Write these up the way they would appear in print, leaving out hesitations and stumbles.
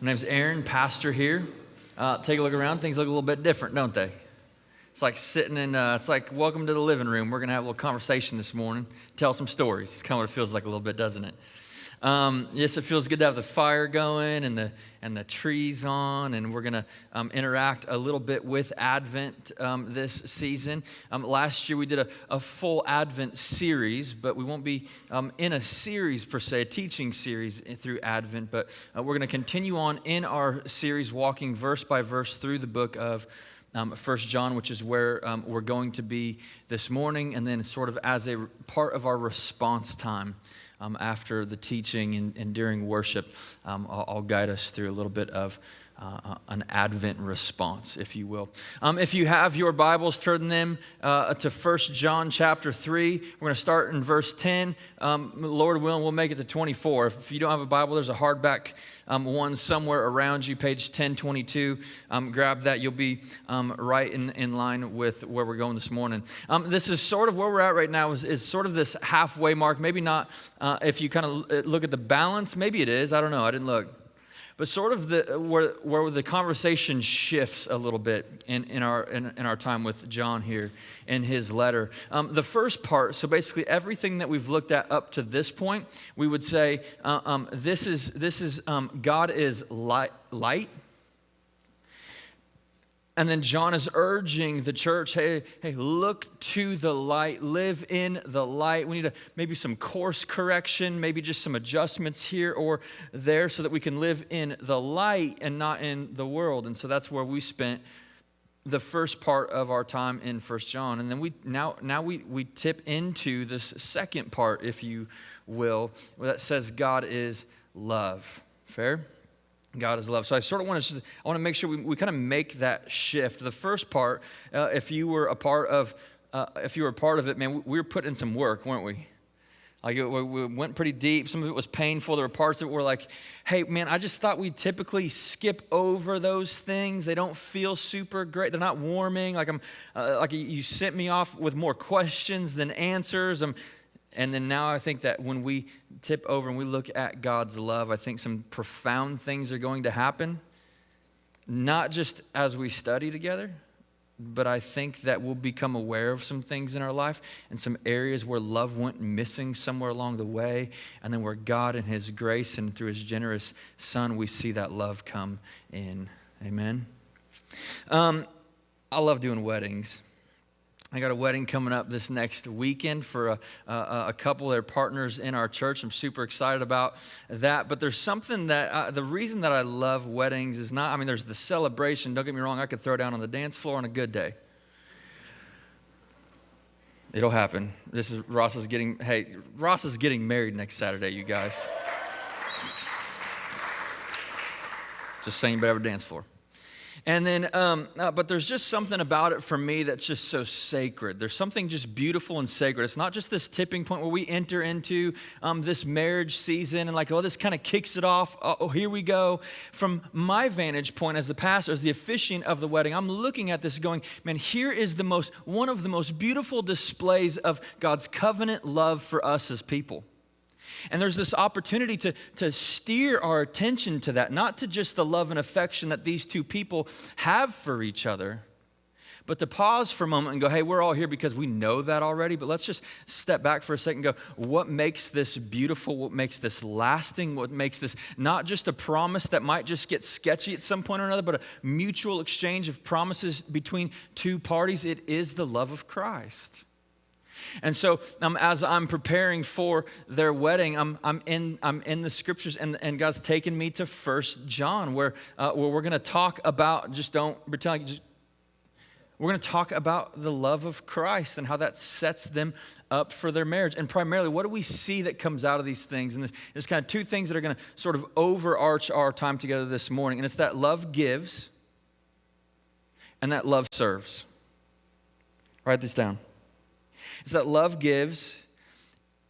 My name's Aaron, pastor here. Take a look around. Things look a little bit different, don't they? It's like sitting in, it's like welcome to the living room. We're going to have a little conversation this morning, tell some stories. It's kind of what it feels like a little bit, doesn't it? Yes, it feels good to have the fire going and the trees on, and we're going to interact a little bit with Advent this season. Last year we did a full Advent series, but we won't be in a series per se, a teaching series through Advent, but we're going to continue on in our series, walking verse by verse through the book of 1 John, which is where we're going to be this morning, and then sort of as a part of our response time. After the teaching and during worship, I'll guide us through a little bit of an Advent response, if you will. If you have your Bibles, turn them to 1 John chapter 3. We're going to start in verse 10. Lord willing, we'll make it to 24. If you don't have a Bible, there's a hardback one somewhere around you, page 1022. Grab that. You'll be right in line with where we're going this morning. This is sort of where we're at right now, is sort of this halfway mark. Maybe not if you kind of look at the balance. Maybe it is. I don't know. I didn't look. But sort of where the conversation shifts a little bit in our time with John here in his letter. The first part, so basically everything that we've looked at up to this point, we would say this is God is light. And then John is urging the church, hey, look to the light, live in the light. We need maybe some course correction, maybe just some adjustments here or there so that we can live in the light and not in the world. And so that's where we spent the first part of our time in 1 John. And then we tip into this second part, if you will, where that says God is love. Fair? God is love. So I sort of want to make sure we kind of make that shift. The first part, if you were a part of it, man, we were putting in some work, weren't we? Like we went pretty deep. Some of it was painful. There were parts that were like, hey, man, I just thought we'd typically skip over those things. They don't feel super great. They're not warming. Like you sent me off with more questions than answers. And then now I think that when we tip over and we look at God's love, I think some profound things are going to happen. Not just as we study together, but I think that we'll become aware of some things in our life and some areas where love went missing somewhere along the way. And then where God in His grace and through His generous Son, we see that love come in. Amen. I love doing weddings. I got a wedding coming up this next weekend for a couple that are partners in our church. I'm super excited about that. But there's something that, the reason that I love weddings is not, there's the celebration. Don't get me wrong, I could throw down on the dance floor on a good day. It'll happen. Ross is getting married next Saturday, you guys. Just saying, you better have a dance floor. And then, but there's just something about it for me that's just so sacred. There's something just beautiful and sacred. It's not just this tipping point where we enter into this marriage season and like, oh, this kind of kicks it off. Oh, here we go. From my vantage point as the pastor, as the officiant of the wedding, I'm looking at this going, man, here is one of the most beautiful displays of God's covenant love for us as people. And there's this opportunity to steer our attention to that, not to just the love and affection that these two people have for each other, but to pause for a moment and go, hey, we're all here because we know that already, but let's just step back for a second and go, what makes this beautiful? What makes this lasting? What makes this not just a promise that might just get sketchy at some point or another, but a mutual exchange of promises between two parties? It is the love of Christ. And so as I'm preparing for their wedding, I'm in the scriptures, and God's taken me to 1 John, where we're going to talk about, we're going to talk about the love of Christ and how that sets them up for their marriage. And primarily, what do we see that comes out of these things? And there's kind of two things that are going to sort of overarch our time together this morning. And it's that love gives and that love serves. Write this down. It's that love gives,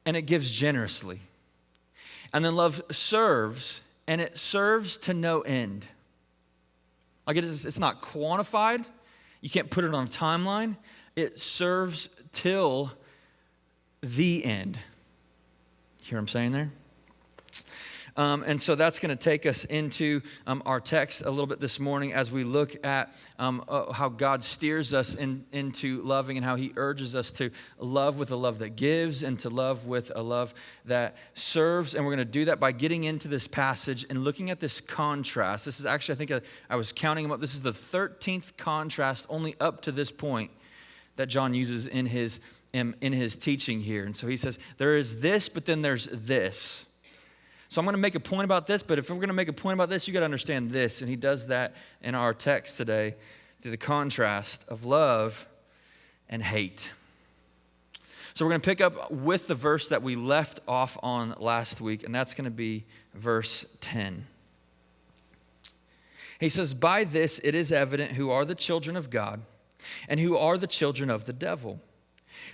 and it gives generously. And then love serves, and it serves to no end. Like it's not quantified. You can't put it on a timeline. It serves till the end. You hear what I'm saying there? And so that's going to take us into our text a little bit this morning as we look at how God steers us into loving and how he urges us to love with a love that gives and to love with a love that serves. And we're going to do that by getting into this passage and looking at this contrast. This is actually, I think I was counting them up. This is the 13th contrast only up to this point that John uses in his teaching here. And so he says, there is this, but then there's this. So I'm going to make a point about this, but if we're going to make a point about this, you got to understand this. And he does that in our text today through the contrast of love and hate. So we're going to pick up with the verse that we left off on last week, and that's going to be verse 10. He says, by this it is evident who are the children of God and who are the children of the devil.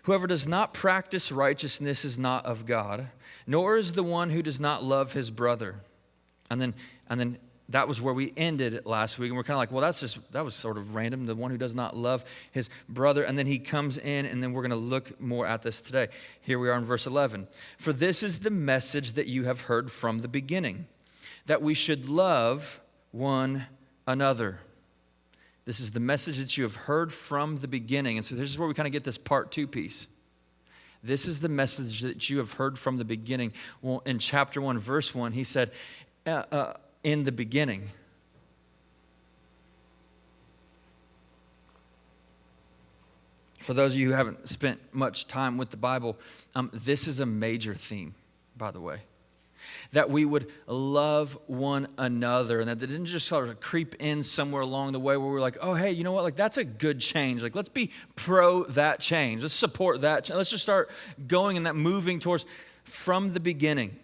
Whoever does not practice righteousness is not of God, nor is the one who does not love his brother. And then that was where we ended last week. And we're kind of like, well, that was sort of random, the one who does not love his brother. And then he comes in, and then we're going to look more at this today. Here we are in verse 11. For this is the message that you have heard from the beginning, that we should love one another. This is the message that you have heard from the beginning. And so this is where we kind of get this part 2 piece. This is the message that you have heard from the beginning. Well, in chapter 1, verse 1, he said, in the beginning. For those of you who haven't spent much time with the Bible, this is a major theme, by the way. That we would love one another, and that they didn't just sort of creep in somewhere along the way where we're like, oh, hey, you know what? Like, that's a good change. Like, let's be pro that change. Let's support that. Let's just start going and that moving towards from the beginning.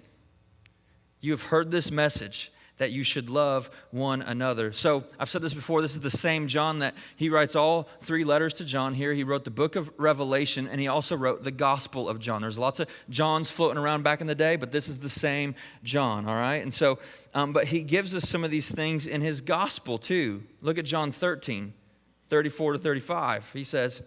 You have heard this message that you should love one another. So I've said this before, this is the same John that he writes all 3 letters to John here. He wrote the book of Revelation, and he also wrote the Gospel of John. There's lots of Johns floating around back in the day, but this is the same John, all right? And so, but he gives us some of these things in his Gospel too. Look at John 13, 34 to 35. He says,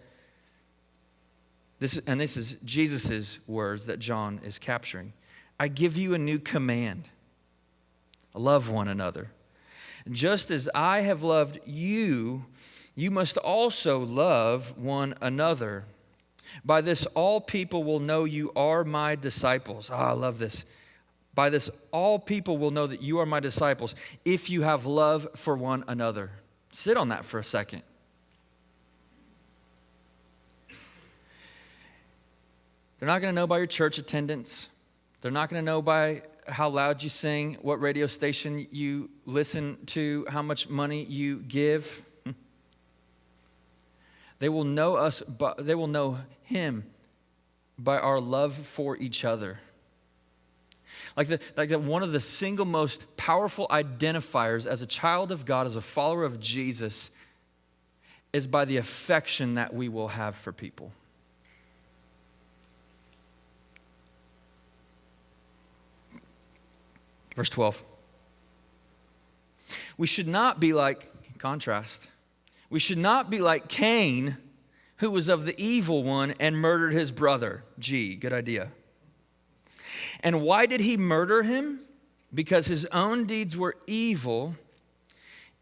this is Jesus' words that John is capturing. I give you a new command. Love one another. Just as I have loved you, you must also love one another. By this, all people will know you are my disciples. I love this. By this, all people will know that you are my disciples if you have love for one another. Sit on that for a second. They're not going to know by your church attendance. They're not going to know by how loud you sing, what radio station you listen to, how much money you give. They will know us, but they will know him by our love for each other. Like that one of the single most powerful identifiers as a child of God, as a follower of Jesus, is by the affection that we will have for people. Verse 12. We should not be like, contrast, we should not be like Cain, who was of the evil one and murdered his brother. Good idea. And why did he murder him? Because his own deeds were evil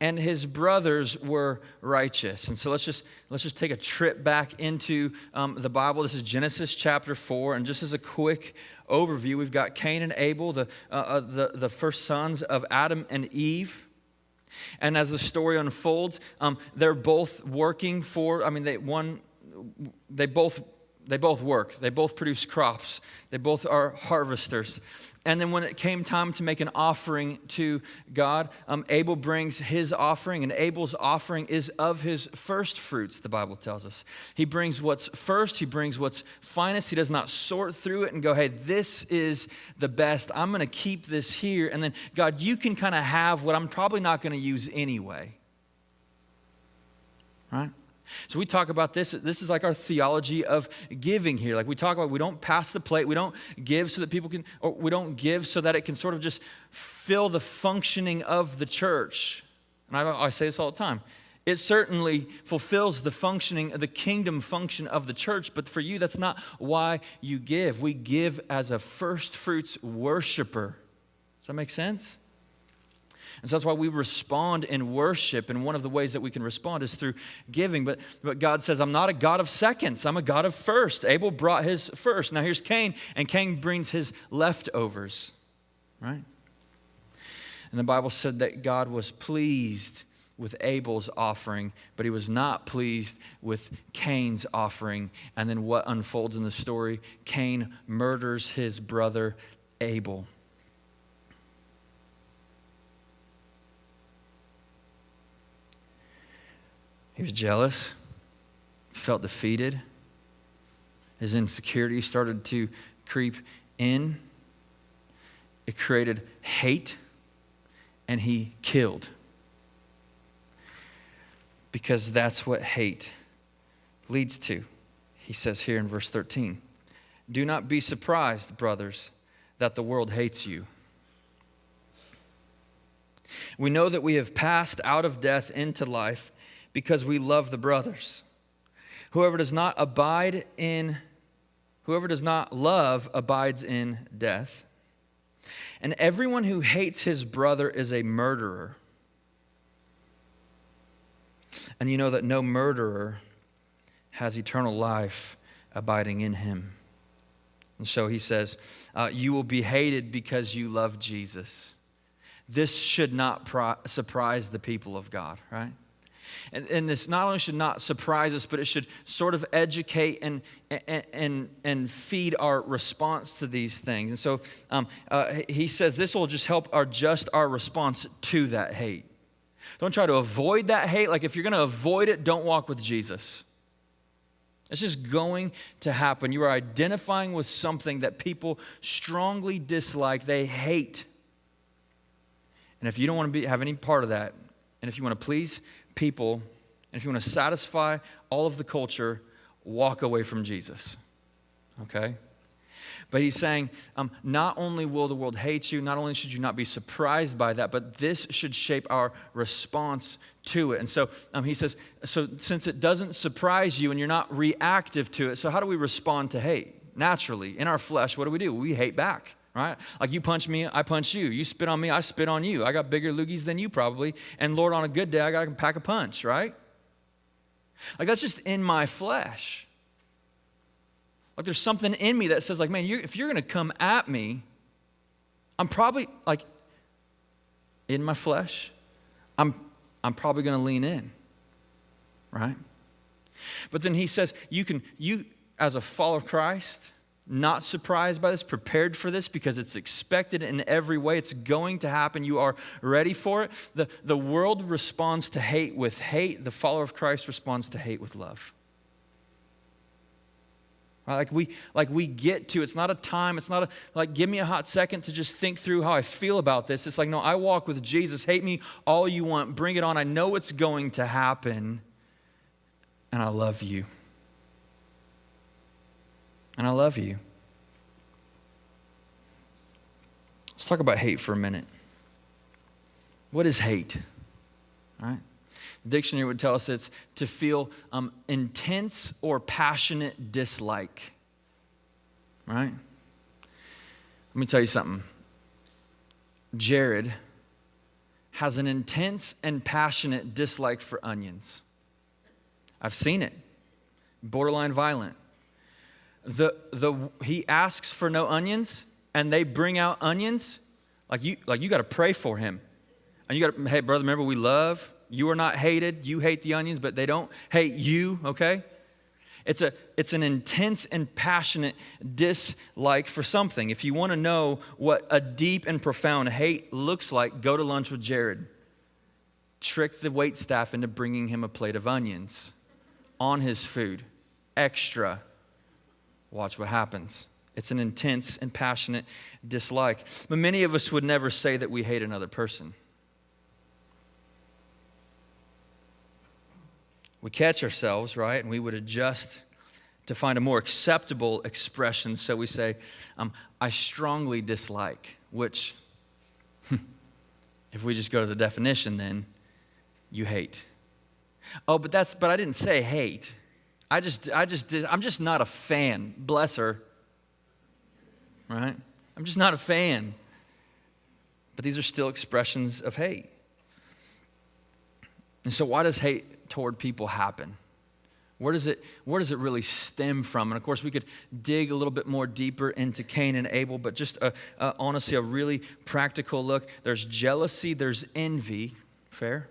and his brothers were righteous. And so let's just take a trip back into the Bible. This is Genesis chapter 4, and just as a quick overview, we've got Cain and Abel, the first sons of Adam and Eve. And as the story unfolds, they're both working for. They both work. They both produce crops. They both are harvesters. And then when it came time to make an offering to God, Abel brings his offering, and Abel's offering is of his first fruits, the Bible tells us. He brings what's first, he brings what's finest. He does not sort through it and go, hey, this is the best. I'm going to keep this here. And then, God, you can kind of have what I'm probably not going to use anyway. Right? So we talk about this. This is like our theology of giving here. Like we talk about, we don't pass the plate. We don't give so that people can, or we don't give so that it can sort of just fill the functioning of the church. And I say this all the time. It certainly fulfills the functioning, the kingdom function of the church. But for you, that's not why you give. We give as a first fruits worshiper. Does that make sense? And so that's why we respond in worship, and one of the ways that we can respond is through giving. But God says, I'm not a God of seconds, I'm a God of first. Abel brought his first. Now here's Cain, and Cain brings his leftovers, right? And the Bible said that God was pleased with Abel's offering, but he was not pleased with Cain's offering. And then what unfolds in the story? Cain murders his brother Abel. He was jealous, felt defeated. His insecurity started to creep in. It created hate, and he killed. Because that's what hate leads to. He says here in verse 13, do not be surprised, brothers, that the world hates you. We know that we have passed out of death into life because we love the brothers. Whoever does not love abides in death. And everyone who hates his brother is a murderer. And you know that no murderer has eternal life abiding in him. And so he says, you will be hated because you love Jesus. This should not surprise the people of God, right? And this not only should not surprise us, but it should sort of educate and feed our response to these things. And so he says this will just help adjust our response to that hate. Don't try to avoid that hate. Like if you're going to avoid it, don't walk with Jesus. It's just going to happen. You are identifying with something that people strongly dislike. They hate. And if you don't want to have any part of that, and if you want to please people, and if you want to satisfy all of the culture, walk away from Jesus. Okay? But he's saying, not only will the world hate you, not only should you not be surprised by that, but this should shape our response to it. And so he says, so since it doesn't surprise you and you're not reactive to it, so how do we respond to hate? Naturally, in our flesh, what do? We hate back, right? Like you punch me, I punch you. You spit on me, I spit on you. I got bigger loogies than you probably. And Lord, on a good day, I got to pack a punch, right? Like that's just in my flesh. Like there's something in me that says like, man, if you're going to come at me, I'm probably like in my flesh, I'm probably going to lean in, right? But then he says, you as a follower of Christ, not surprised by this, prepared for this because it's expected in every way. It's going to happen. You are ready for it. The world responds to hate with hate. The follower of Christ responds to hate with love. Like we get to, it's not a time, it's not like give me a hot second to just think through how I feel about this. It's like, no, I walk with Jesus. Hate me all you want. Bring it on. I know it's going to happen. And I love you. And I love you. Let's talk about hate for a minute. What is hate? All right. The dictionary would tell us it's to feel intense or passionate dislike. Right? Let me tell you something. Jared has an intense and passionate dislike for onions. I've seen it. Borderline violent. He asks for no onions, and they bring out onions. Like you got to pray for him, and you got to, hey brother, remember we love. You are not hated. You hate the onions, but they don't hate you. Okay, it's an intense and passionate dislike for something. If you want to know what a deep and profound hate looks like, go to lunch with Jared. Trick the waitstaff into bringing him a plate of onions on his food, extra. Watch what happens. It's an intense and passionate dislike. But many of us would never say that we hate another person. We catch ourselves, right? And we would adjust to find a more acceptable expression. So we say, I strongly dislike, which, if we just go to the definition, then you hate. Oh, but I didn't say hate. I'm just not a fan. Bless her. Right? I'm just not a fan. But these are still expressions of hate. And so why does hate toward people happen? Where does it really stem from? And of course, we could dig a little bit more deeper into Cain and Abel, but just honestly, a really practical look. There's jealousy, there's envy. Fair?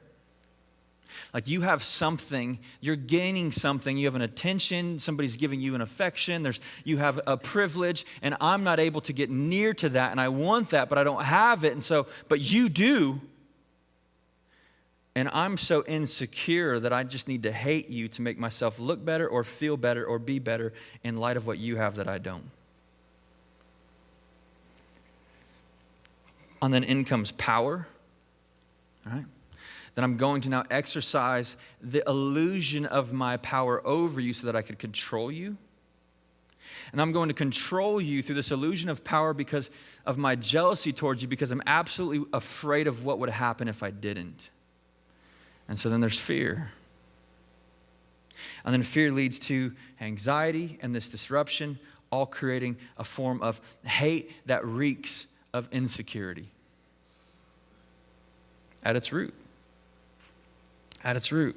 Like you have something, you're gaining something, you have an attention, somebody's giving you an affection, you have a privilege, and I'm not able to get near to that, and I want that, but I don't have it, and so, but you do. And I'm so insecure that I just need to hate you to make myself look better or feel better or be better in light of what you have that I don't. And then in comes power, all right? Then I'm going to now exercise the illusion of my power over you so that I could control you. And I'm going to control you through this illusion of power because of my jealousy towards you, because I'm absolutely afraid of what would happen if I didn't. And so then there's fear. And then fear leads to anxiety and this disruption, all creating a form of hate that reeks of insecurity at its root. At its root.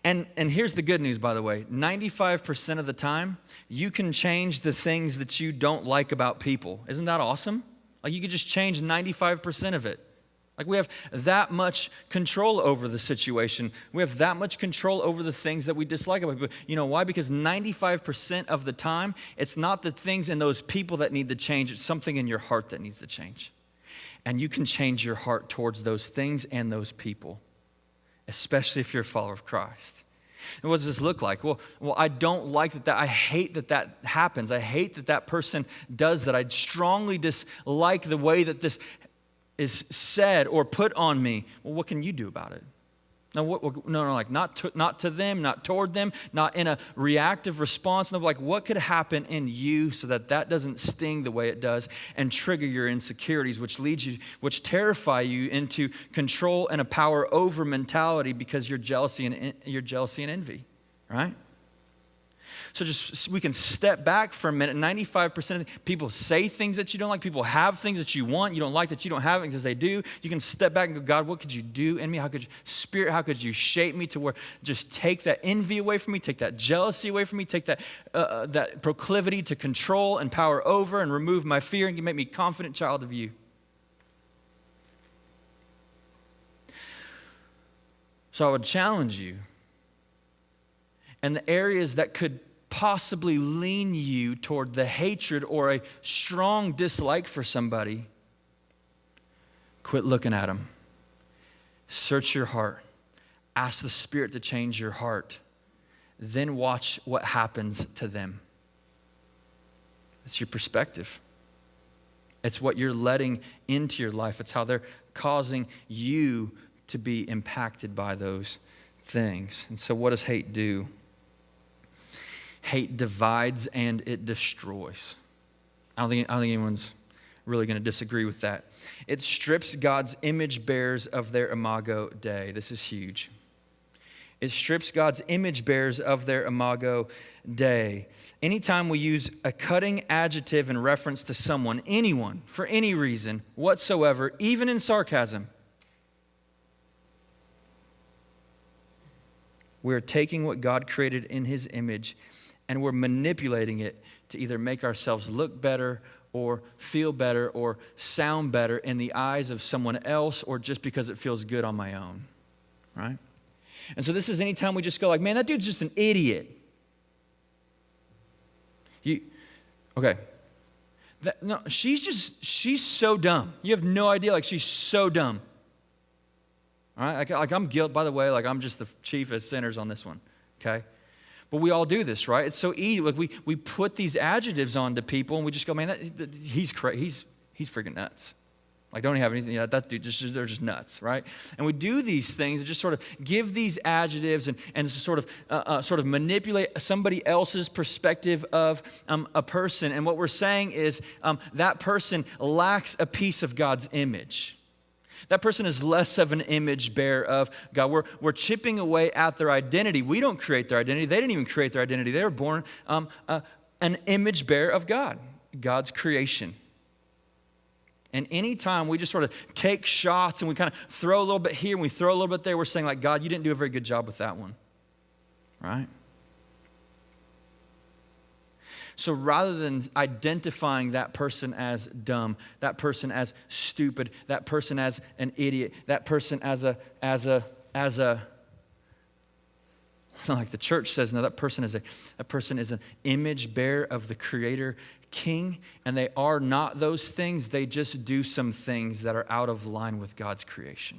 And here's the good news, by the way. 95% of the time, you can change the things that you don't like about people. Isn't that awesome? Like you could just change 95% of it. Like we have that much control over the situation. We have that much control over the things that we dislike about people. You know why? Because 95% of the time, it's not the things in those people that need to change. It's something in your heart that needs to change. And you can change your heart towards those things and those people, especially if you're a follower of Christ. And what does this look like? Well, I don't like that. I hate that happens. I hate that person does that. I strongly dislike the way that this is said or put on me. Well, what can you do about it? No, like not to them, not toward them, not in a reactive response. No, like what could happen in you so that doesn't sting the way it does and trigger your insecurities, which terrify you into control and a power over mentality because your jealousy and envy, right? So we can step back for a minute. 95% of people say things that you don't like. People have things that you want, you don't like, that you don't have because they do. You can step back and go, God, what could you do in me? How could you shape me to where just take that envy away from me, take that jealousy away from me, take that proclivity to control and power over and remove my fear and you make me a confident child of you. So I would challenge you. And the areas that could possibly lean you toward the hatred or a strong dislike for somebody, quit looking at them. Search your heart. Ask the Spirit to change your heart. Then watch what happens to them. It's your perspective. It's what you're letting into your life. It's how they're causing you to be impacted by those things. And so what does hate do? Hate divides and it destroys. I don't think anyone's really going to disagree with that. It strips God's image bearers of their imago Dei. This is huge. It strips God's image bearers of their imago Dei. Anytime we use a cutting adjective in reference to someone, anyone, for any reason whatsoever, even in sarcasm, we're taking what God created in His image and we're manipulating it to either make ourselves look better or feel better or sound better in the eyes of someone else or just because it feels good on my own, right? And so this is anytime we just go like, man, that dude's just an idiot. She's so dumb. You have no idea, like she's so dumb. All right, like I'm guilty, by the way, like I'm just the chief of sinners on this one, okay? But we all do this, right? It's so easy. Like we put these adjectives onto people and we just go, man, he's crazy. He's freaking nuts. Like don't even have anything. That dude, they're just nuts, right? And we do these things and just sort of give these adjectives and sort of manipulate somebody else's perspective of a person. And what we're saying is that person lacks a piece of God's image. That person is less of an image bearer of God. We're chipping away at their identity. We don't create their identity. They didn't even create their identity. They were born an image bearer of God, God's creation. And anytime we just sort of take shots and we kind of throw a little bit here and we throw a little bit there, we're saying like, God, you didn't do a very good job with that one, right? So rather than identifying that person as dumb, that person as stupid, that person as an idiot, that person as a like the church says, no, that person is an image bearer of the Creator King, and they are not those things. They just do some things that are out of line with God's creation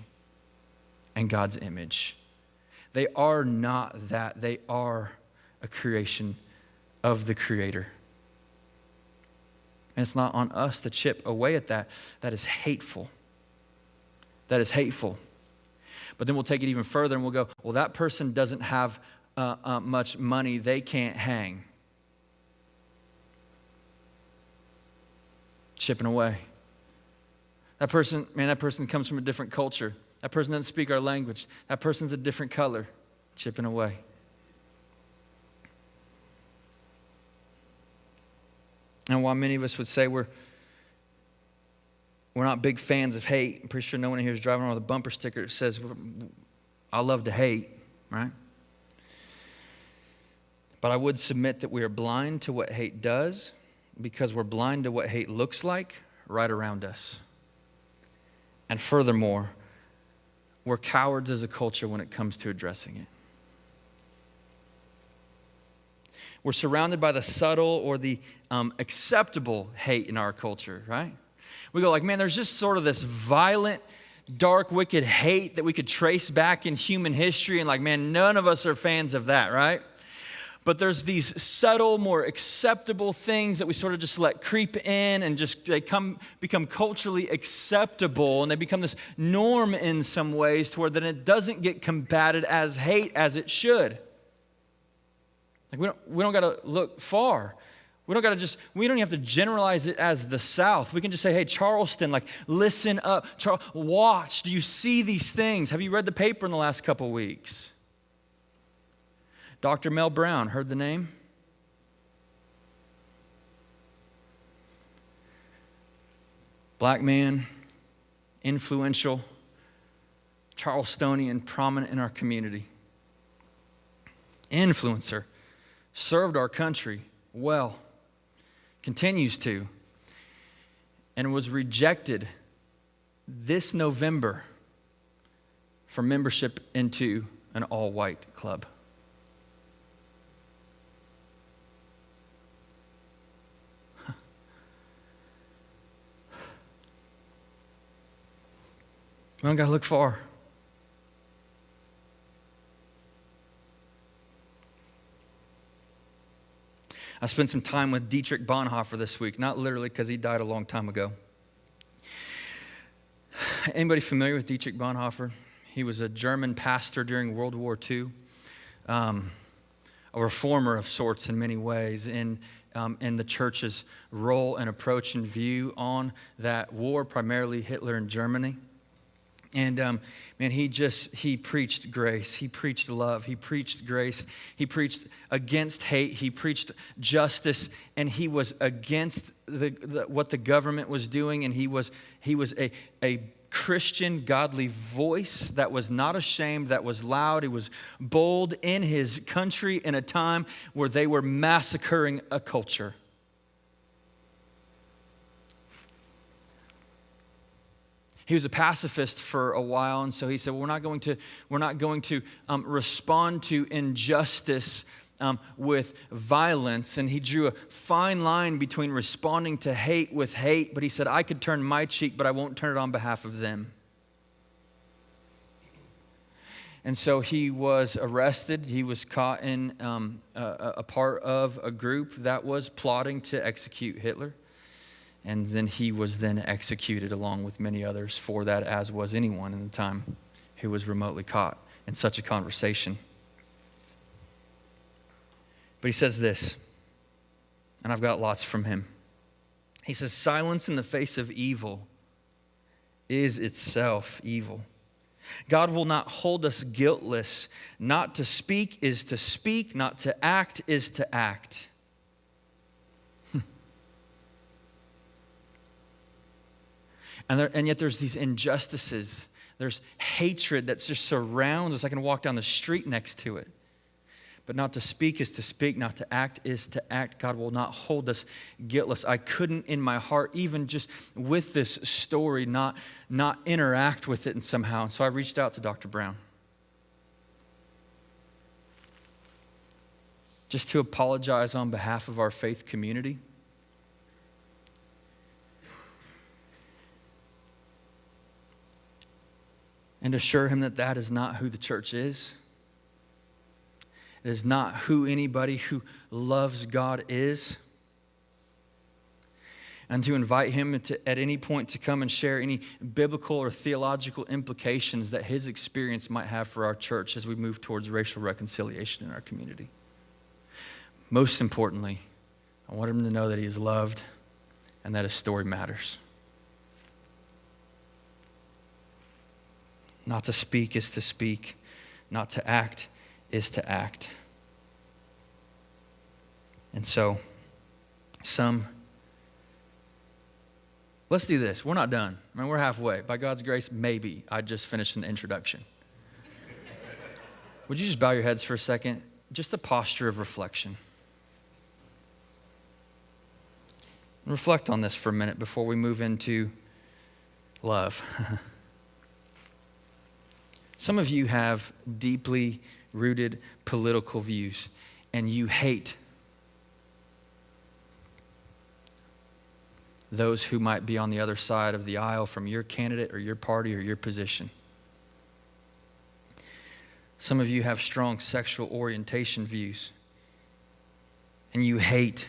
and God's image. They are not that. They are a creation of the Creator. And it's not on us to chip away at that. That is hateful. That is hateful. But then we'll take it even further and we'll go, well, that person doesn't have much money. They can't hang. Chipping away. That person comes from a different culture. That person doesn't speak our language. That person's a different color. Chipping away. And while many of us would say we're not big fans of hate, I'm pretty sure no one here is driving around with a bumper sticker that says, I love to hate, right? But I would submit that we are blind to what hate does because we're blind to what hate looks like right around us. And furthermore, we're cowards as a culture when it comes to addressing it. We're surrounded by the subtle or the acceptable hate in our culture, right? We go like, man, there's just sort of this violent, dark, wicked hate that we could trace back in human history. And like, man, none of us are fans of that, right? But there's these subtle, more acceptable things that we sort of just let creep in and just they become culturally acceptable. And they become this norm in some ways to where then it doesn't get combated as hate as it should. Like we don't got to look far. We don't have to generalize it as the South. We can just say, hey, Charleston, like listen up. Watch. Do you see these things? Have you read the paper in the last couple weeks? Dr. Mel Brown, heard the name? Black man, influential, Charlestonian, prominent in our community. Influencer. Served our country well, continues to, and was rejected this November for membership into an all-white club. We don't got to look far. I spent some time with Dietrich Bonhoeffer this week, not literally because he died a long time ago. Anybody familiar with Dietrich Bonhoeffer? He was a German pastor during World War II, a reformer of sorts in many ways in the church's role and approach and view on that war, primarily Hitler and Germany. And man, he preached grace. He preached love. He preached grace. He preached against hate. He preached justice, and he was against what the government was doing. And he was a Christian, godly voice that was not ashamed, that was loud. He was bold in his country in a time where they were massacring a culture. He was a pacifist for a while, and so he said, well, we're not going to respond to injustice with violence. And he drew a fine line between responding to hate with hate, but he said, I could turn my cheek, but I won't turn it on behalf of them. And so he was arrested. He was caught in a part of a group that was plotting to execute Hitler. And then he was then executed along with many others for that, as was anyone in the time who was remotely caught in such a conversation. But he says this, and I've got lots from him. He says, silence in the face of evil is itself evil. God will not hold us guiltless. Not to speak is to speak, not to act is to act. And yet there's these injustices. There's hatred that just surrounds us. I can walk down the street next to it. But not to speak is to speak, not to act is to act. God will not hold us guiltless. I couldn't in my heart, even just with this story, not interact with it and somehow. And so I reached out to Dr. Brown. Just to apologize on behalf of our faith community. And assure him that that is not who the church is. It is not who anybody who loves God is. And to invite him at any point to come and share any biblical or theological implications that his experience might have for our church as we move towards racial reconciliation in our community. Most importantly, I want him to know that he is loved and that his story matters. Not to speak is to speak. Not to act is to act. And so, let's do this. We're not done. I mean, we're halfway. By God's grace, maybe. I just finished an introduction. Would you just bow your heads for a second? Just a posture of reflection. Reflect on this for a minute before we move into love. Some of you have deeply rooted political views, and you hate those who might be on the other side of the aisle from your candidate or your party or your position. Some of you have strong sexual orientation views, and you hate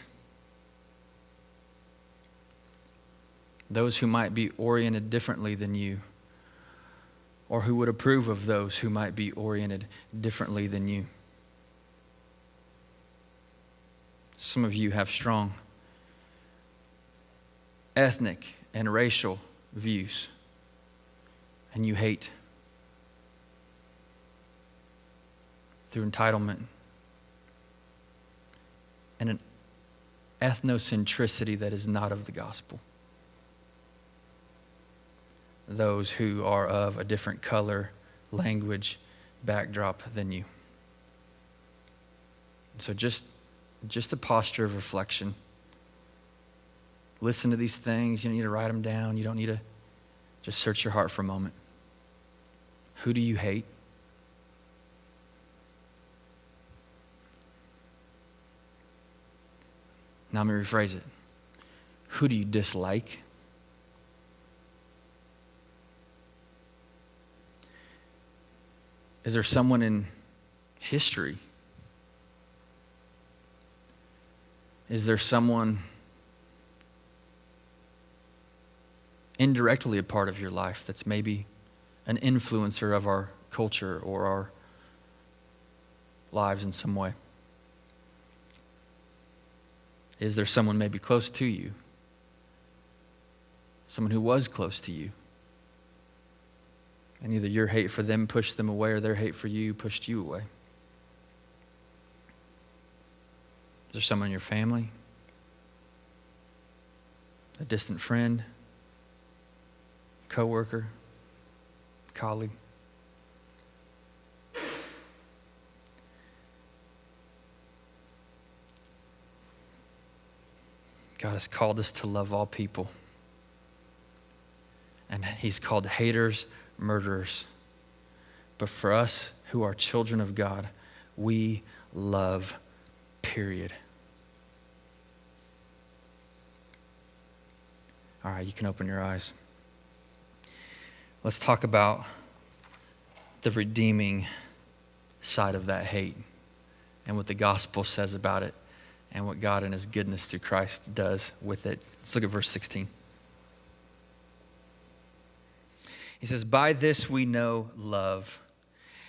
those who might be oriented differently than you, or who would approve of those who might be oriented differently than you. Some of you have strong ethnic and racial views, and you hate through entitlement and an ethnocentricity that is not of the gospel. Those who are of a different color, language, backdrop than you. So just a posture of reflection. Listen to these things. You don't need to write them down. You don't need to just search your heart for a moment. Who do you hate? Now let me rephrase it. Who do you dislike? Is there someone in history? Is there someone indirectly a part of your life that's maybe an influencer of our culture or our lives in some way? Is there someone maybe close to you? Someone who was close to you? And either your hate for them pushed them away or their hate for you pushed you away. Is there someone in your family? A distant friend? Coworker? Colleague? God has called us to love all people. And He's called haters murderers. But for us who are children of God, we love, period. All right, you can open your eyes. Let's talk about the redeeming side of that hate and what the gospel says about it and what God in His goodness through Christ does with it. Let's look at verse 16. He says, by this we know love,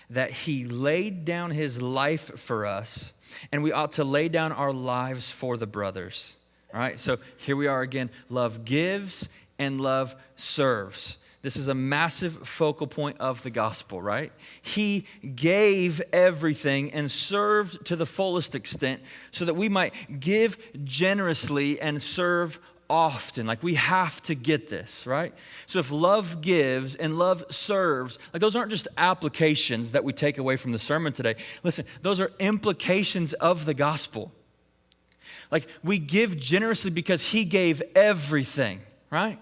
that He laid down His life for us, and we ought to lay down our lives for the brothers. All right, so here we are again. Love gives and love serves. This is a massive focal point of the gospel, right? He gave everything and served to the fullest extent so that we might give generously and serve often. Like, we have to get this, right? So if love gives and love serves, like, those aren't just applications that we take away from the sermon today. Listen, those are implications of the gospel. Like, we give generously because he gave everything, right?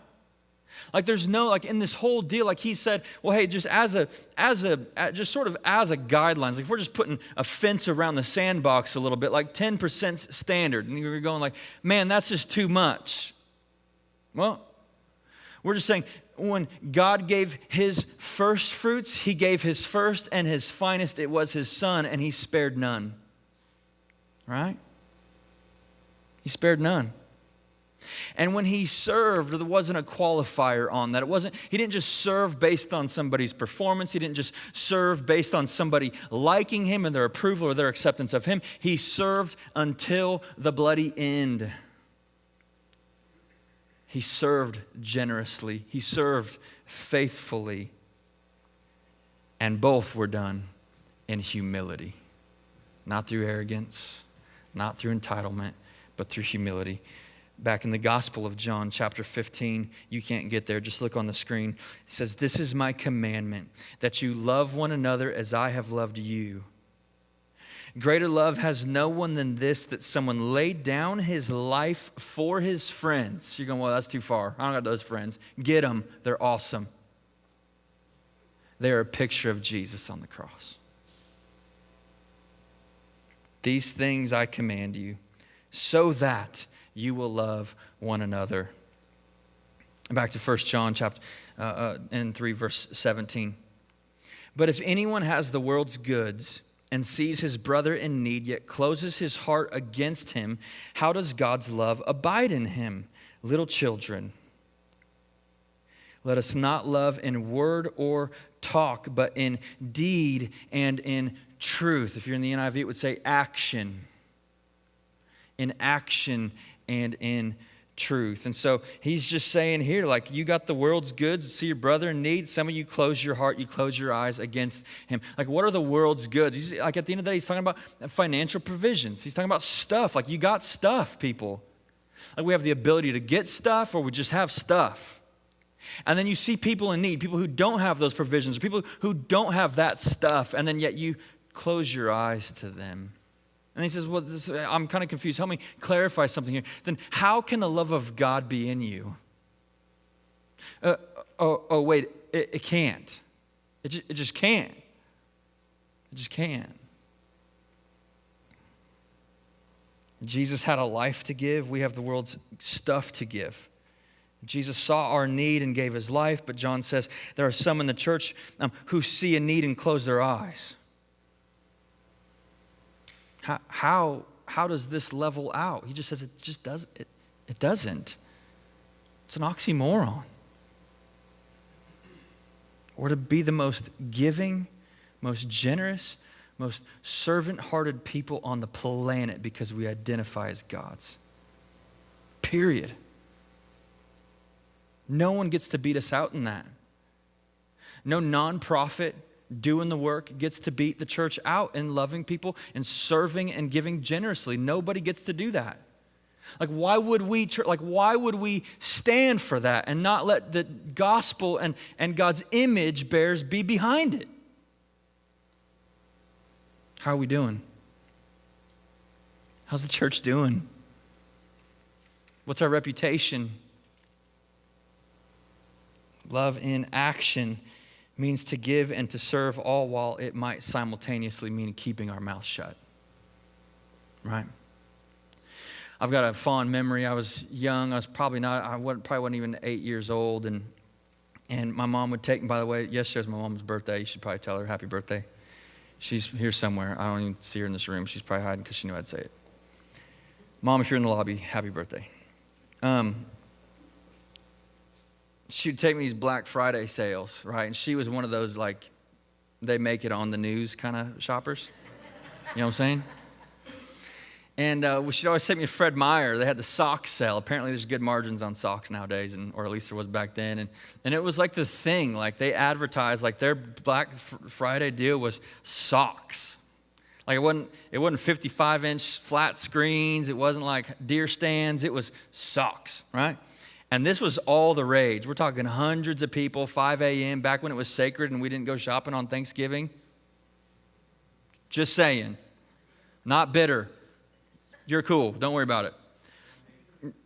Like, there's no, like, in this whole deal, like he said, well, hey, just just sort of as a guidelines, like if we're just putting a fence around the sandbox a little bit, like 10% standard, and you're going like, man, that's just too much. Well, we're just saying, when God gave his first fruits, he gave his first and his finest. It was his son, and he spared none. Right? He spared none. And when he served, there wasn't a qualifier on that. He didn't just serve based on somebody's performance. He didn't just serve based on somebody liking him and their approval or their acceptance of him. He served until the bloody end. He served generously. He served faithfully. And both were done in humility. Not through arrogance, not through entitlement, but through humility. Back in the Gospel of John, chapter 15, you can't get there, just look on the screen. It says, "This is my commandment, that you love one another as I have loved you. Greater love has no one than this, that someone laid down his life for his friends." You're going, well, that's too far. I don't got those friends. Get them. They're awesome. They're a picture of Jesus on the cross. "These things I command you, so that you will love one another." Back to 1 John chapter 3, verse 17. "But if anyone has the world's goods and sees his brother in need, yet closes his heart against him, how does God's love abide in him? Little children, let us not love in word or talk, but in deed and in truth." If you're in the NIV, it would say action. In action and in truth. And so he's just saying here, like, you got the world's goods, see your brother in need. Some of you close your heart, you close your eyes against him. Like, what are the world's goods? He's, like, at the end of the day, he's talking about financial provisions. He's talking about stuff. Like, you got stuff, people. Like, we have the ability to get stuff, or we just have stuff. And then you see people in need, people who don't have those provisions, people who don't have that stuff, and then yet you close your eyes to them. And he says, well, I'm kind of confused. Help me clarify something here. Then how can the love of God be in you? Wait, it can't. It just can't. It just can't. Jesus had a life to give. We have the world's stuff to give. Jesus saw our need and gave his life, but John says there are some in the church who see a need and close their eyes. How does this level out? He just says it just does it doesn't. It's an oxymoron. We're to be the most giving, most generous, most servant-hearted people on the planet because we identify as God's. Period. No one gets to beat us out in that. No nonprofit doing the work gets to beat the church out in loving people and serving and giving generously. Nobody gets to do that. Like, why would we stand for that and not let the gospel and God's image bearers be behind it? How are we doing? How's the church doing? What's our reputation? Love in action means to give and to serve, all while it might simultaneously mean keeping our mouth shut. Right? I've got a fond memory. I was young. I probably wasn't even 8 years old. And my mom would take me, by the way, yesterday was my mom's birthday. You should probably tell her happy birthday. She's here somewhere. I don't even see her in this room. She's probably hiding because she knew I'd say it. Mom, if you're in the lobby, happy birthday. She'd take me these Black Friday sales, right? And she was one of those, like, they make it on the news kind of shoppers. You know what I'm saying? And she'd always take me to Fred Meyer. They had the sock sale. Apparently there's good margins on socks nowadays, or at least there was back then. And it was like the thing. Like, they advertised, like, their Black Friday deal was socks. Like it wasn't 55-inch flat screens. It wasn't like deer stands. It was socks, right? And this was all the rage. We're talking hundreds of people, 5 a.m., back when it was sacred and we didn't go shopping on Thanksgiving. Just saying. Not bitter. You're cool. Don't worry about it.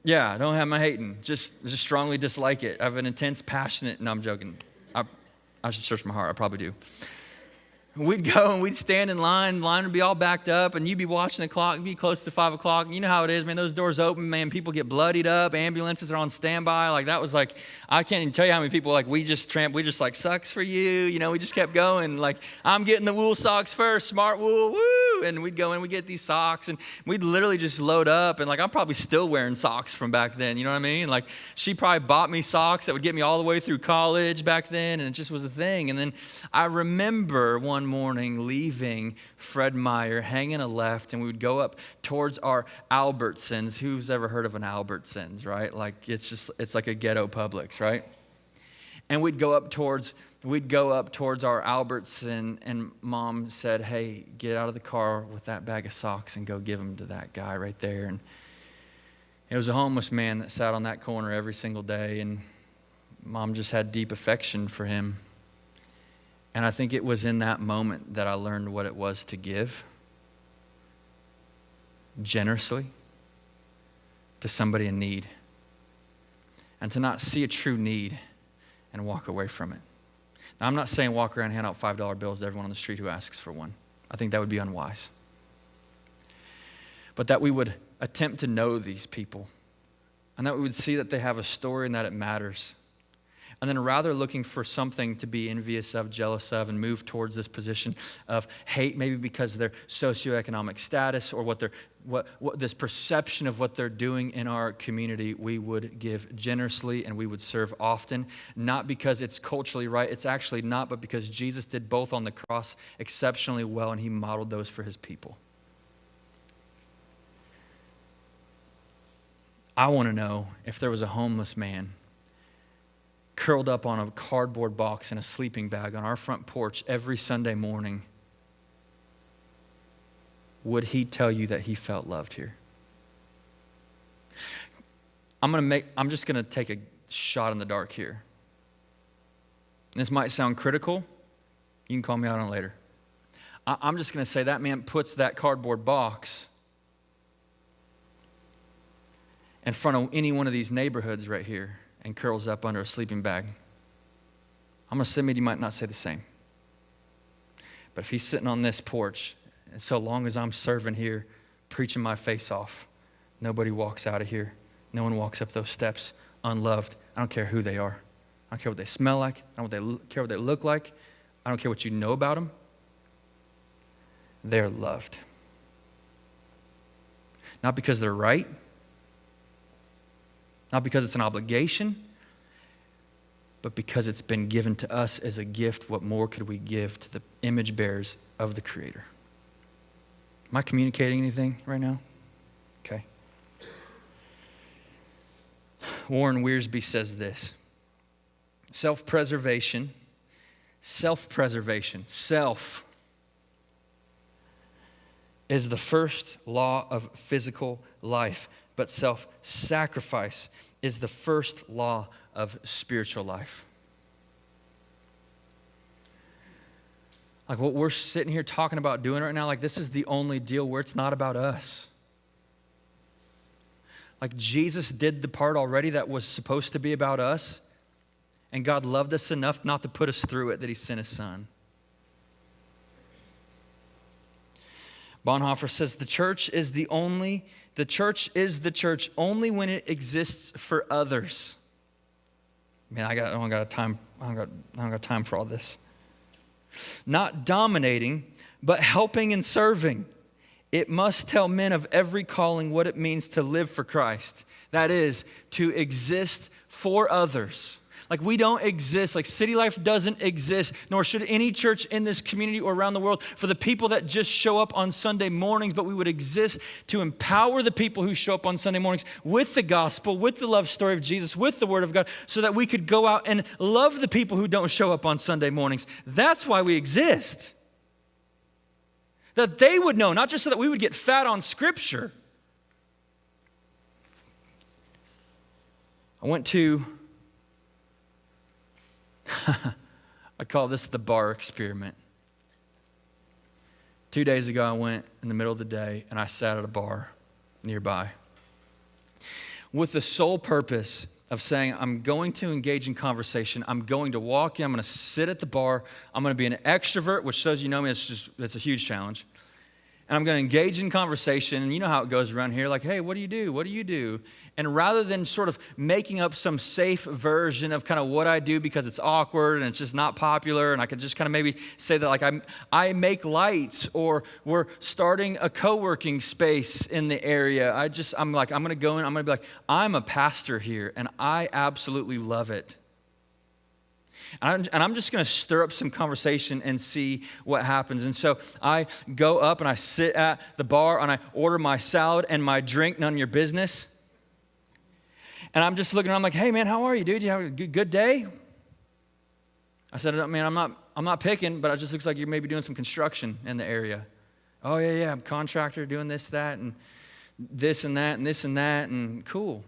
Yeah, don't have my hating. Just strongly dislike it. I have an intense, passionate, no, I'm joking. I should search my heart. I probably do. We'd go and we'd stand in line. The line would be all backed up, and you'd be watching the clock. It'd be close to 5 o'clock. You know how it is, man. Those doors open, man. People get bloodied up. Ambulances are on standby. Like, that was like, I can't even tell you how many people, like, we just like, sucks for you. You know, we just kept going. Like, I'm getting the wool socks first, smart wool, woo. And we'd go in, we'd get these socks, and we'd literally just load up. And, like, I'm probably still wearing socks from back then. You know what I mean? Like, she probably bought me socks that would get me all the way through college back then, and it just was a thing. And then I remember one morning leaving Fred Meyer, hanging a left, and we would go up towards our Albertsons. Who's ever heard of an Albertsons, right? Like, it's like a ghetto Publix, right? And we'd go up towards our Albertson, and Mom said, hey, get out of the car with that bag of socks and go give them to that guy right there. And it was a homeless man that sat on that corner every single day, and Mom just had deep affection for him. And I think it was in that moment that I learned what it was to give generously to somebody in need, and to not see a true need and walk away from it. Now, I'm not saying walk around and hand out $5 bills to everyone on the street who asks for one. I think that would be unwise. But that we would attempt to know these people, and that we would see that they have a story and that it matters. And then rather looking for something to be envious of, jealous of, and move towards this position of hate, maybe because of their socioeconomic status or what this perception of what they're doing in our community, we would give generously and we would serve often, not because it's culturally right. It's actually not, but because Jesus did both on the cross exceptionally well, and he modeled those for his people. I want to know if there was a homeless man curled up on a cardboard box in a sleeping bag on our front porch every Sunday morning, would he tell you that he felt loved here? I'm just going to take a shot in the dark here. This might sound critical. You can call me out on it later. I'm just going to say that man puts that cardboard box in front of any one of these neighborhoods right here and curls up under a sleeping bag. I'm going to submit he might not say the same. But if he's sitting on this porch, and so long as I'm serving here, preaching my face off, nobody walks out of here. No one walks up those steps unloved. I don't care who they are. I don't care what they smell like. I don't care what they look like. I don't care what you know about them. They're loved. Not because they're right, not because it's an obligation, but because it's been given to us as a gift. What more could we give to the image bearers of the Creator? Am I communicating anything right now? Okay. Warren Wiersbe says this: self-preservation is the first law of physical life, but self-sacrifice is the first law of spiritual life. Like what we're sitting here talking about doing right now, like this is the only deal where it's not about us. Like Jesus did the part already that was supposed to be about us, and God loved us enough not to put us through it that he sent his son. Bonhoeffer says the church is the church only when it exists for others. Man, I don't got time for all this. Not dominating, but helping and serving. It must tell men of every calling what it means to live for Christ. That is, to exist for others. Like we don't exist, like City Life doesn't exist, nor should any church in this community or around the world for the people that just show up on Sunday mornings, but we would exist to empower the people who show up on Sunday mornings with the gospel, with the love story of Jesus, with the word of God, so that we could go out and love the people who don't show up on Sunday mornings. That's why we exist. That they would know, not just so that we would get fat on Scripture. I went to, I call this the bar experiment. 2 days ago, I went in the middle of the day and I sat at a bar nearby with the sole purpose of saying, I'm going to engage in conversation. I'm going to walk in. I'm going to sit at the bar. I'm going to be an extrovert, which shows you know me. It's a huge challenge. And I'm going to engage in conversation. And you know how it goes around here. Like, hey, what do you do? What do you do? And rather than sort of making up some safe version of kind of what I do because it's awkward and it's just not popular, and I could just kind of maybe say that like I make lights, or we're starting a co-working space in the area. I'm going to go in. I'm going to be like, I'm a pastor here, and I absolutely love it. And I'm just going to stir up some conversation and see what happens. And so I go up and I sit at the bar and I order my salad and my drink, none of your business. And I'm just looking around, I'm like, hey man, how are you, dude? You have a good day? I said, man, I'm not picking, but it just looks like you're maybe doing some construction in the area. Oh yeah, I'm a contractor doing this, that, and this and that, and this and that, and cool.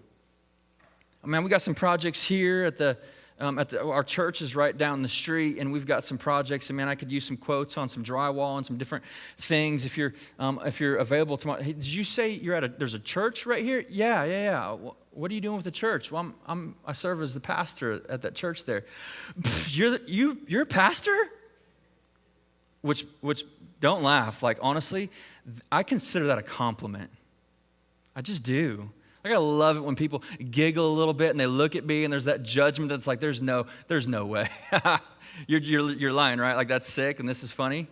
I mean, we got some projects here at our church is right down the street, and we've got some projects. And man, I could use some quotes on some drywall and some different things if you're available tomorrow. Hey, did you say you're there's a church right here? Yeah. What are you doing with the church? Well, I serve as the pastor at that church there. You're a pastor? Which don't laugh. Like honestly, I consider that a compliment. I just do. Like I love it when people giggle a little bit and they look at me and there's that judgment that's like, there's no way. you're lying, right? Like that's sick and this is funny.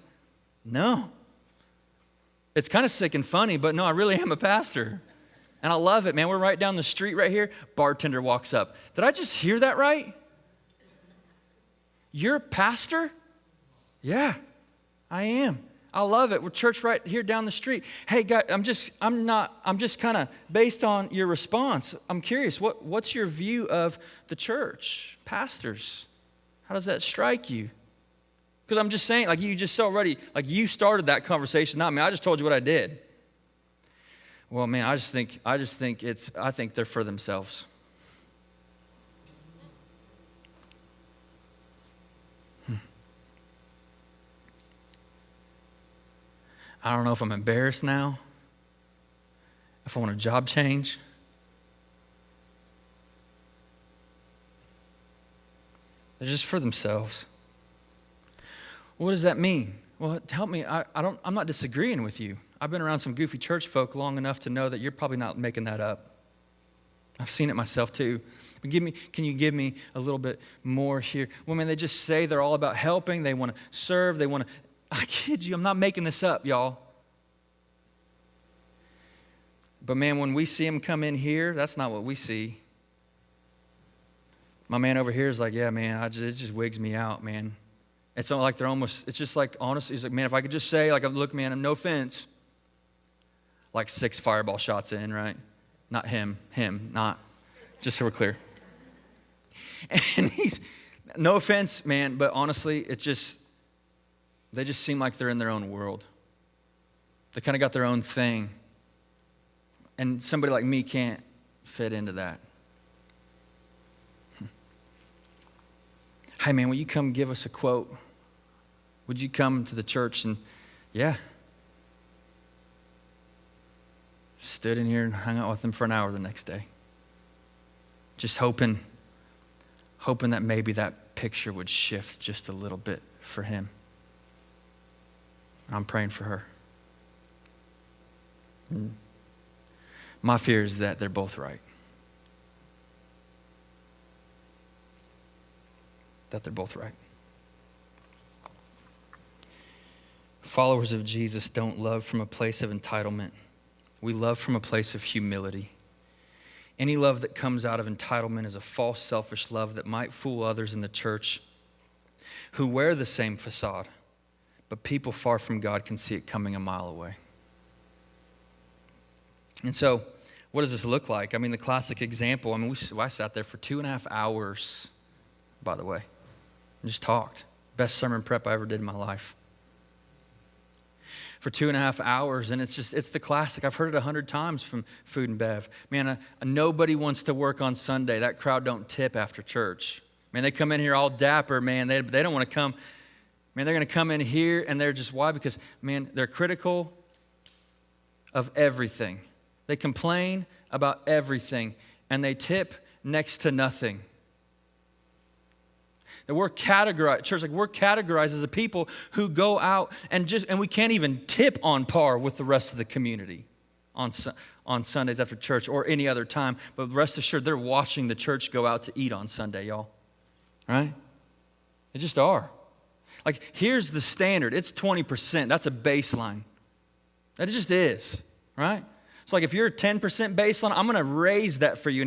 No. It's kind of sick and funny, but no, I really am a pastor. And I love it, man. We're right down the street right here. Bartender walks up. Did I just hear that right? You're a pastor? Yeah, I am. I love it. We're church right here down the street. Hey, guys, I'm just kind of based on your response. I'm curious, what's your view of the church, pastors? How does that strike you? Because I'm just saying, like you just already, like you started that conversation, not me. I just told you what I did. Well, man, I think they're for themselves. I don't know if I'm embarrassed now, if I want a job change. They're just for themselves. What does that mean? Well, help me. I'm not disagreeing with you. I've been around some goofy church folk long enough to know that you're probably not making that up. I've seen it myself too. But can you give me a little bit more here? Well, man, they just say they're all about helping. They want to serve. They want to. I kid you, I'm not making this up, y'all. But man, when we see them come in here, that's not what we see. My man over here is like, yeah, man, it just wigs me out, man. It's like it's just like, honestly, he's like, man, if I could just say, like, look, man, no offense. Like 6 fireball shots in, right? Not him, not, just so we're clear. And no offense, man, but honestly, they just seem like they're in their own world. They kind of got their own thing. And somebody like me can't fit into that. Hey, man, will you come give us a quote? Would you come to the church? And yeah. Stood in here and hung out with them for an hour the next day. Just hoping that maybe that picture would shift just a little bit for him. I'm praying for her. My fear is that they're both right. That they're both right. Followers of Jesus don't love from a place of entitlement. We love from a place of humility. Any love that comes out of entitlement is a false, selfish love that might fool others in the church who wear the same facade, but people far from God can see it coming a mile away. And so, what does this look like? I mean, the classic example, I sat there for 2.5 hours, by the way, and just talked. Best sermon prep I ever did in my life. for 2.5 hours, and it's the classic. I've heard it 100 times from Food and Bev. Man, nobody wants to work on Sunday. That crowd don't tip after church. Man, they come in here all dapper, man. They don't want to come. Man, they're going to come in here, and they're just, why? Because, man, they're critical of everything. They complain about everything, and they tip next to nothing. That we're categorized, church, like we're categorized as a people who go out and we can't even tip on par with the rest of the community on Sundays after church or any other time. But rest assured, they're watching the church go out to eat on Sunday, y'all. Right? They just are. Like, here's the standard. It's 20%. That's a baseline. That just is, right? So like if you're a 10% baseline, I'm going to raise that for you.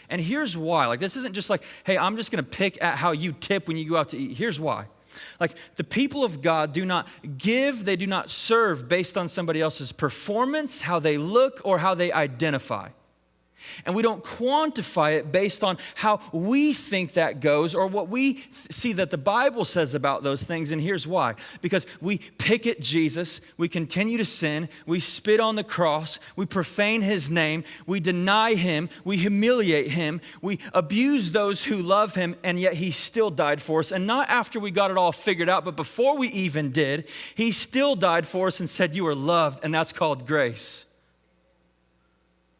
And here's why. Like this isn't just like, hey, I'm just going to pick at how you tip when you go out to eat. Here's why. Like the people of God do not give, they do not serve based on somebody else's performance, how they look, or how they identify. And we don't quantify it based on how we think that goes or what we see that the Bible says about those things. And here's why. Because we pick at Jesus, we continue to sin, we spit on the cross, we profane his name, we deny him, we humiliate him, we abuse those who love him, and yet he still died for us. And not after we got it all figured out, but before we even did, he still died for us and said, you are loved, and that's called grace.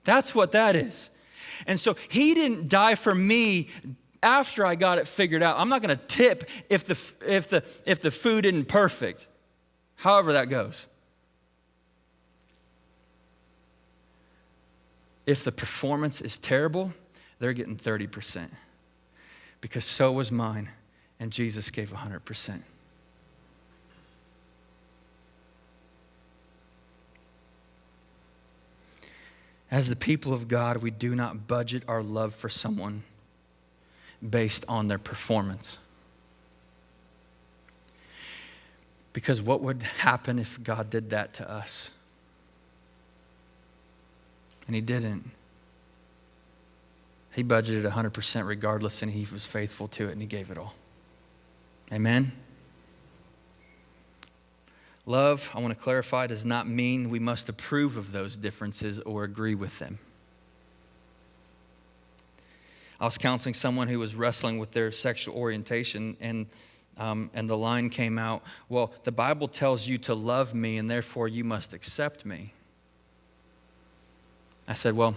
That's what that is. And so he didn't die for me after I got it figured out. I'm not going to tip if the food isn't perfect, however that goes. If the performance is terrible, they're getting 30%. Because so was mine, and Jesus gave 100%. As the people of God, we do not budget our love for someone based on their performance. Because what would happen if God did that to us? And he didn't. He budgeted 100% regardless, and he was faithful to it, and he gave it all. Amen? Love, I want to clarify, does not mean we must approve of those differences or agree with them. I was counseling someone who was wrestling with their sexual orientation, and the line came out, well, the Bible tells you to love me, and therefore you must accept me. I said, well,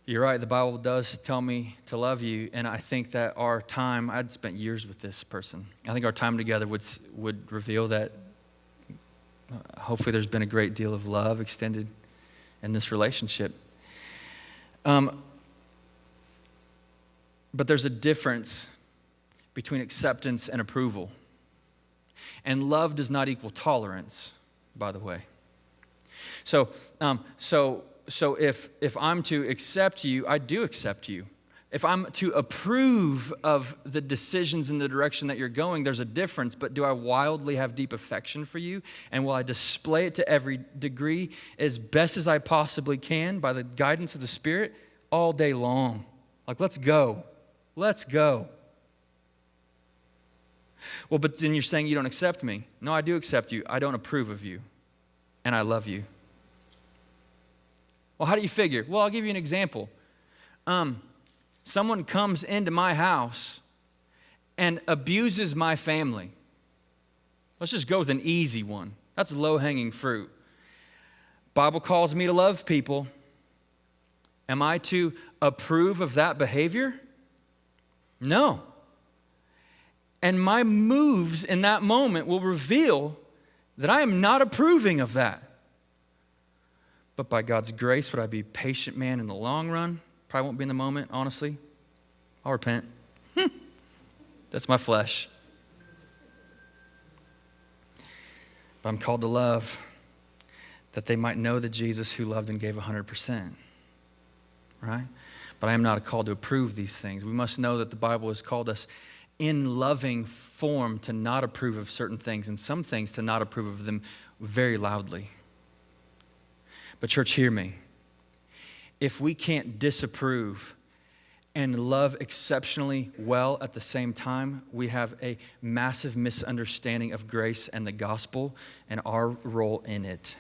you're right, the Bible does tell me to love you, and I think that our time, I'd spent years with this person. I think our time together would reveal that hopefully there's been a great deal of love extended in this relationship. But there's a difference between acceptance and approval. And love does not equal tolerance, by the way. So if I'm to accept you, I do accept you. If I'm to approve of the decisions in the direction that you're going, there's a difference. But do I wildly have deep affection for you? And will I display it to every degree as best as I possibly can by the guidance of the Spirit all day long? Like, let's go. Let's go. Well, but then you're saying you don't accept me. No, I do accept you. I don't approve of you. And I love you. Well, how do you figure? Well, I'll give you an example. Someone comes into my house and abuses my family. Let's just go with an easy one. That's low-hanging fruit. Bible calls me to love people. Am I to approve of that behavior? No. And my moves in that moment will reveal that I am not approving of that. But by God's grace, would I be a patient man in the long run? Probably won't be in the moment, honestly. I'll repent. That's my flesh. But I'm called to love, that they might know the Jesus who loved and gave 100%. Right? But I am not called to approve these things. We must know that the Bible has called us in loving form to not approve of certain things, and some things to not approve of them very loudly. But church, hear me. If we can't disapprove and love exceptionally well at the same time, we have a massive misunderstanding of grace and the gospel and our role in it.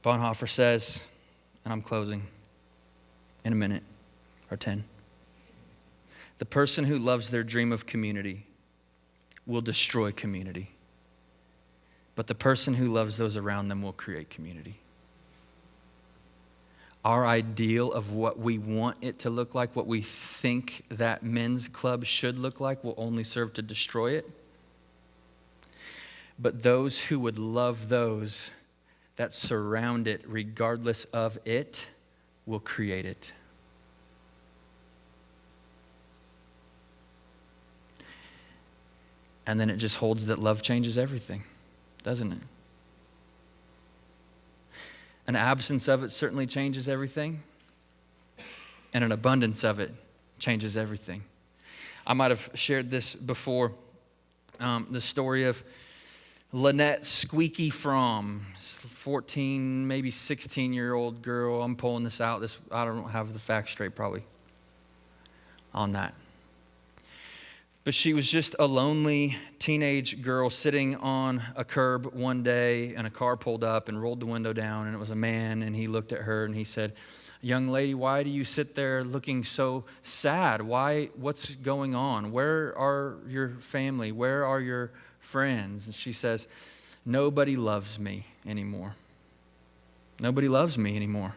Bonhoeffer says, and I'm closing in a minute or 10, the person who loves their dream of community will destroy community, but the person who loves those around them will create community. Our ideal of what we want it to look like, what we think that men's club should look like, will only serve to destroy it. But those who would love those that surround it, regardless of it, will create it. And then it just holds that love changes everything, doesn't it? An absence of it certainly changes everything, and an abundance of it changes everything. I might have shared this before, the story of Lynette Squeaky Fromm, 14, maybe 16-year-old girl. I'm pulling this out. I don't have the facts straight probably on that. But she was just a lonely teenage girl sitting on a curb one day, and a car pulled up and rolled the window down, and it was a man, and he looked at her and he said, "Young lady, why do you sit there looking so sad? What's going on? Where are your family? Where are your friends?" And she says, "Nobody loves me anymore. Nobody loves me anymore.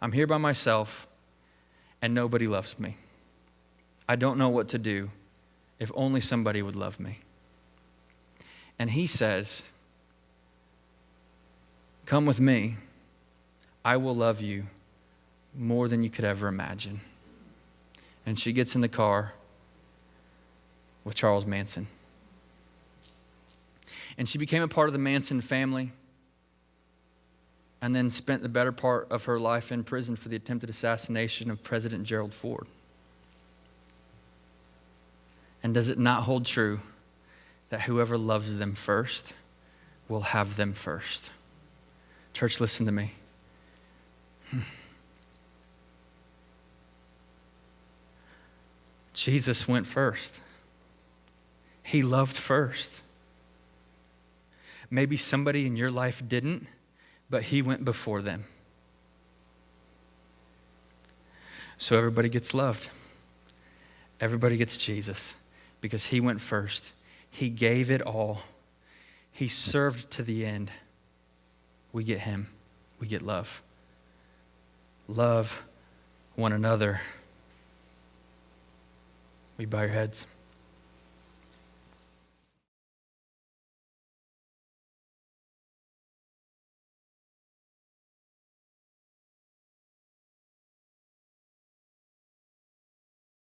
I'm here by myself, and nobody loves me. I don't know what to do. If only somebody would love me." And he says, "Come with me. I will love you more than you could ever imagine." And she gets in the car with Charles Manson. And she became a part of the Manson family, and then spent the better part of her life in prison for the attempted assassination of President Gerald Ford. And does it not hold true that whoever loves them first will have them first? Church, listen to me. Jesus went first. He loved first. Maybe somebody in your life didn't, but he went before them. So everybody gets loved. Everybody gets Jesus. Because he went first. He gave it all. He served to the end. We get him. We get love. Love one another. We bow your heads.